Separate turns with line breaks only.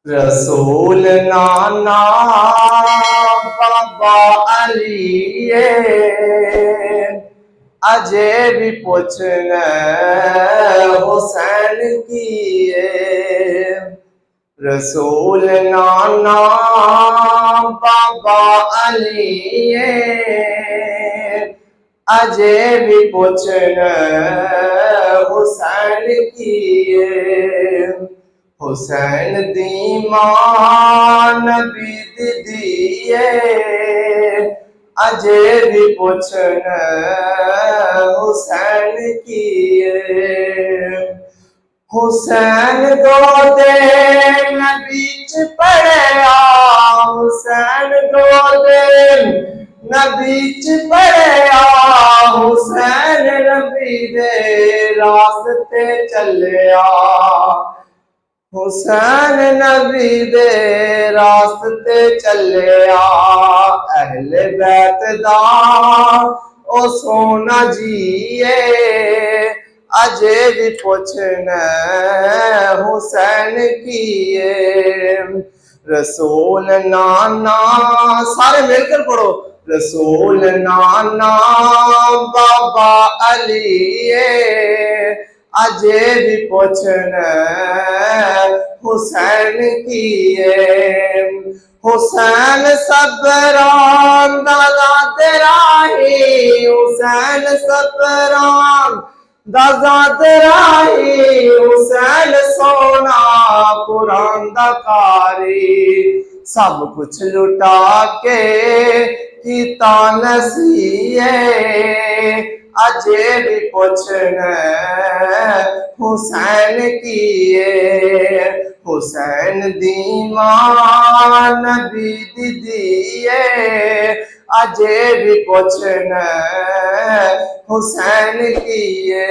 रसूल नाना बाबा अली अजे भी पूछने हुसैन की रसूल नाना बाबा अली अजे भी पूछने हुसैन की हुसैन दी मां नबी दिए अजे भी पुछन हुसैन की हुसैन गोदे नबी च पढ़िया हुसैन गोदे नबी च पढ़िया हुसैन नबी दे रास्ते चलिया हुसैन नबी दे रास्ते चलिया अहले बैत दा ओ सोना जीए अजे भी पुछने हुसैन कीए रसूल नाना सारे मिलकर पढ़ो रसूल नाना बाबा अली अजे भी पुछने हुसैन किए हुसैन सबरान दादा तेरा ही हुसैन सबरान दादा तेरा ही हुसैन सोना कुरान दा कारी सब कुछ लुटा के कीता नसीए अजे भी पुछने हुसैन किए हुसैन दी मां नबी दिए अजे भी पुछने हुसैन किए